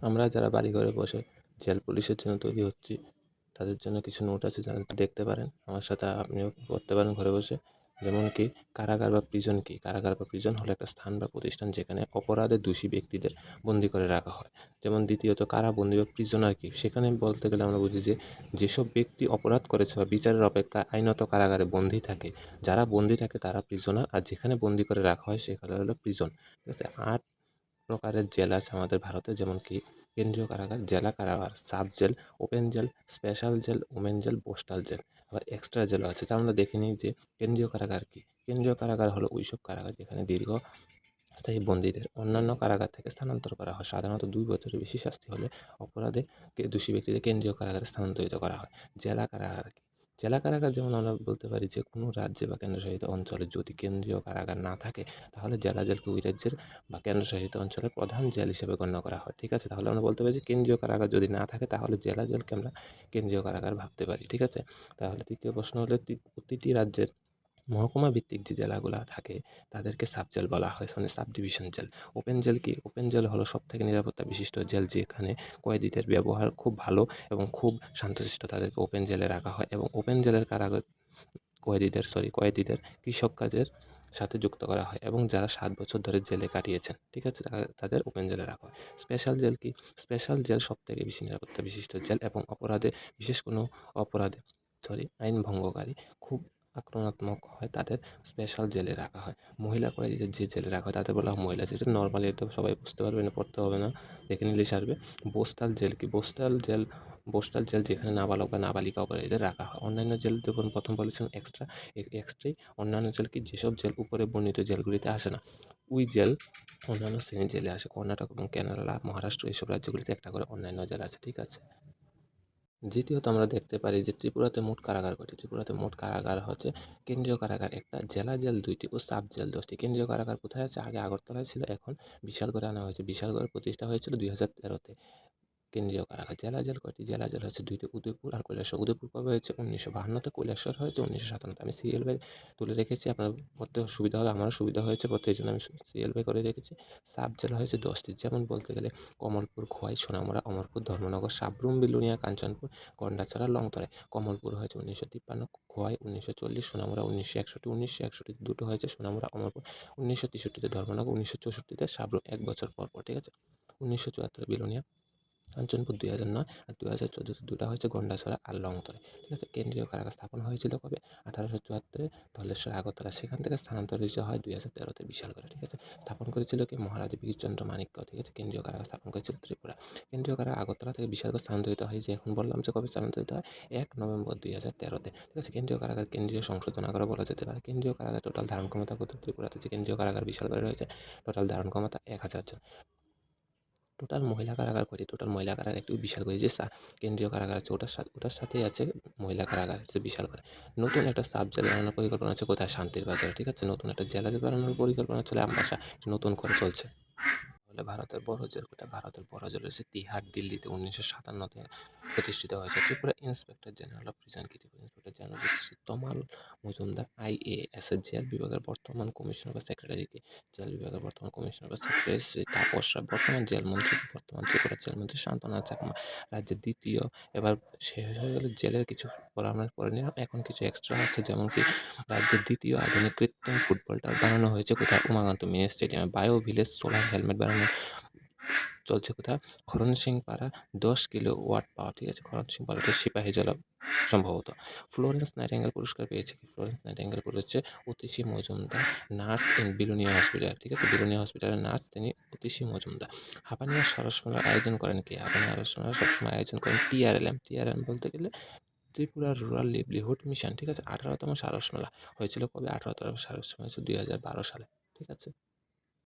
আমরা যারা বাড়িঘরে বসে জেল পুলিশের জন্য তৈরি হচ্ছি, তাদের জন্য কিছু নোট আছে যা দেখতে পারেন। আমার সাথে আপনিও পড়তে পারেন ঘরে বসে। যেমন কি কারাগার বা প্রিজন কি? কারাগার বা প্রিজন হলো একটা স্থান বা প্রতিষ্ঠান যেখানে অপরাধে দোষী ব্যক্তিদের বন্দী করে রাখা হয়। যেমন দ্বিতীয়ত কারাবন্দী বা প্রিজনার কি? সেখানে বলতে গেলে আমরা বুঝি যে যেসব ব্যক্তি অপরাধ করেছে বা বিচারের অপেক্ষায় আইনত কারাগারে বন্দী থাকে, যারা বন্দী থাকে তারা প্রিজনার, আর যেখানে বন্দী করে রাখা হয় সেখানে হলো প্রিজন। ঠিক আছে? ৮ প্রকারের জেল আছে আমাদের ভারতে, যেমন কি কেন্দ্রীয় কারাগার, জেলা কারাগার, sub jail, open jail, special jail, women jail, postal jail, আবার এক্সট্রা জেলও আছে। তা আমরা দেখে নিই যে কেন্দ্রীয় কারাগার কি। কেন্দ্রীয় কারাগার হলো ওইসব কারাগার যেখানে দীর্ঘস্থায়ী বন্দীদের অন্যান্য কারাগার থেকে স্থানান্তর করা হয়। সাধারণত 2 বছরের বেশি শাস্তি হলে অপরাধে দোষী ব্যক্তিদের কেন্দ্রীয় কারাগারে স্থানান্তরিত করা হয়। জেলা কারাগার কি? জেলা কারাগার যেমন আমরা বলতে পারি যে কোনো রাজ্যে বা কেন্দ্রশাসিত অঞ্চলে যদি কেন্দ্রীয় কারাগার না থাকে, তাহলে জেলা জেলকে ওই রাজ্যের বা কেন্দ্রশাসিত অঞ্চলের প্রধান জেল হিসেবে গণ্য করা হয়। ঠিক আছে? তাহলে আমরা বলতে পারি যে কেন্দ্রীয় কারাগার যদি না থাকে, তাহলে জেলা জেলকে আমরা কেন্দ্রীয় কারাগার ভাবতে পারি। ঠিক আছে? তাহলে তৃতীয় প্রশ্ন হলো প্রতিটি রাজ্যের মহকুমা ভিত্তিক যে জেলাগুলা থাকে তাদেরকে সাব জেল বলা হয়, মানে subdivision jail. Open jail কি? ওপেন জেল হলো সবথেকে নিরাপত্তা বিশিষ্ট জেল, যেখানে কয়েদিদের ব্যবহার খুব ভালো এবং খুব শান্তশিষ্ট। তাদেরকে ওপেন জেলে রাখা হয় এবং ওপেন জেলের কারাগার কয়েদিদের কৃষক কাজের সাথে যুক্ত করা হয় এবং যারা 7 বছর ধরে জেলে কাটিয়েছেন, ঠিক আছে, তাদের ওপেন জেলে রাখা হয়। স্পেশাল জেল কি? স্পেশাল জেল সবথেকে বেশি নিরাপত্তা বিশিষ্ট জেল এবং বিশেষ কোনো অপরাধে আইন ভঙ্গকারী খুব আক্রমণাত্মক হয়, তাদের স্পেশাল জেলে রাখা হয়। মহিলা কয়েদিদের যে জেলে রাখা হয় তাদের বলা হয় মহিলা জেল। এটা নরমালি, এটা সবাই বুঝতে পারবে না, পড়তে হবে না, দেখে নিলেই সারবে। বোস্টাল জেল কি? বোস্টাল জেল যেখানে নাবালক বা নাবালিকা অপরাধীদের রাখা হয়। অন্যান্য জেল যখন প্রথম বলেছিলাম এক্সট্রাই। অন্যান্য জেল কি? যেসব জেল উপরে বর্ণিত জেলগুলিতে আসে না, ওই জেল অন্যান্য শ্রেণীর জেলে আসে। কর্ণাটক এবং কেরালা, মহারাষ্ট্র এইসব রাজ্যগুলিতে একটা করে অন্যান্য জেল আছে। ঠিক আছে? দ্বিতীয়ত আমরা দেখতে পারি যে ত্রিপুরাতে মোট কারাগার কয়টি? ত্রিপুরাতে মোট কারাগার হচ্ছে কেন্দ্রীয় কারাগার একটা, জেলা জেল 2টি ও সাব জেল 10টি। কেন্দ্রীয় কারাগার কোথায় আছে? আগে আগরতলায় ছিল, এখন বিশালগড়ে আনা হয়েছে। বিশালগড় প্রতিষ্ঠা হয়েছিল 2013-তে। কেন্দ্রীয় কারাগার। জেলা জেল কয়টি? জেলা জেল হচ্ছে 2টি, উদয়পুর আর কৈলাসহর। উদয়পুর কবে হয়েছে? 1952-তে। কৈলাসহর হয়েছে 1957-তে। আমি সিরিয়াল বাই তুলে রেখেছি, আপনার পড়তে সুবিধা হবে, আমারও সুবিধা হয়েছে পড়তে, এই জন্য আমি সিরিয়াল বাই করে রেখেছি। সাব জেল হয়েছে 10টি, যেমন বলতে গেলে কমলপুর, খোয়াই, সোনামুড়া, অমরপুর, ধর্মনগর, সাব্রুম, বিলোনিয়া, কাঞ্চনপুর, গন্ডাছড়া, লংতরাই। কমলপুর হয়েছে 1953, খোয়াই 1940, সোনামুড়া 1961। 1961-তে দুটো হয়েছে, সোনামুড়া, অমরপুর। 1963-তে ধর্মনগর, 1964-তে সাব্রুম, এক বছর পর পর। ঠিক আছে? 1974-এ বিলোনিয়া, কাঞ্চনপুর 2009, আর 2014-তে দুটা হয়েছে, গন্ডাছড়া আর লংতরাই। ঠিক আছে? কেন্দ্রীয় কারাগার স্থাপন হয়েছিল কবে? 1874-এ ধলেশ্বর, আগরতলা। সেখান থেকে স্থানান্তরিত হয় 2013-তে বিশালগড়ে। ঠিক আছে? স্থাপন করেছিল কি? মহারাজা বীরচন্দ্র মাণিক্য। ঠিক আছে? কেন্দ্রীয় কারাগার স্থাপন করেছিল ত্রিপুরা। কেন্দ্রীয় কারাগার আগরতলা থেকে বিশালগড় স্থানান্তরিত হয়, যে এখন বললাম যে কবে স্থানান্তরিত হয়, 1 নভেম্বর 2013-তে। ঠিক আছে? কেন্দ্রীয় কারাগার কেন্দ্রীয় সংশোধনাগারও বলা যেতে পারে। কেন্দ্রীয় কারাগার টোটাল ধারণ ক্ষমতা কত? ত্রিপুরাতে যে কেন্দ্রীয় কারাগার বিশালগড়ে রয়েছে, টোটাল ধারণ ক্ষমতা 1000 জন। টোটাল মহিলা কারাগার কয়টি? টোটাল মহিলা কারাগার একটি, বিশাল করে যে কেন্দ্রীয় কারাগার আছে ওটার সাথেই আছে মহিলা কারাগার, হচ্ছে বিশাল করে। নতুন একটা সাব জেল বানানোর পরিকল্পনা আছে কোথায়? শান্তির বাজারে। ঠিক আছে? নতুন একটা জেলা জেল বানানোর পরিকল্পনা চলে আমবাসা, নতুন করে চলছে। তাহলে ভারতের বড় জেল কোথায়? ভারতের বড় জেল হচ্ছে তিহার, দিল্লিতে 1957-তে প্রতিষ্ঠিত হয়েছে। Tripura inspector general of prison কি? ত্রিপুরা ইন্সপেক্টর জেনারেল শ্রী তমাল মজুমদার IAS এর জেল বিভাগের বর্তমান কমিশনার বা সেক্রেটারি কি? জেল বিভাগের বর্তমান কমিশনার বা সেক্রেটারি শ্রী তাপস রায়। বর্তমান জেল মন্ত্রী, বর্তমান ত্রিপুরা জেল মন্ত্রী শান্তনা চাকমা। রাজ্যের দ্বিতীয়, এবার শেষ হয়ে গেলে জেলের কিছু পড়া আমরা করে নিলাম, এখন কিছু এক্সট্রা আছে, যেমন কি রাজ্যের দ্বিতীয় আধুনিক কৃত্রিম ফুটবলটা বানানো হয়েছে কোথায়? উমাকান্ত মিনি স্টেডিয়ামে। বায়ো ভিলেজ সোলার হেলমেট বানানো চলছে কোথায়? খরণ সিং পাড়া, 10 কিলোওয়াট পাওয়ার। ঠিক আছে? খরণ সিং পাড়াটা সিপাহীজলা সম্ভবত। ফ্লোরেন্স নাইটিঙ্গেল পুরস্কার পেয়েছে কি? ফ্লোরেন্স নাইটিঙ্গেল হচ্ছে Atishi Majumdar, nurse in Belonia hospital. ঠিক আছে? বিলোনিয়া হসপিটালের নার্স, তিনি অতিশী মজুমদার। হাপানিয়া সরস মেলার আয়োজন করেন কে? হাপানিয়া সরস মেলা সবসময় আয়োজন করেন TRLM। TRLM বলতে গেলে ত্রিপুরা রুরাল লিভলিহুড মিশন। ঠিক আছে? 18তম সারস মেলা হয়েছিল কবে? 18তম সারস মেলা হয়েছিল 2012 সালে। ঠিক আছে?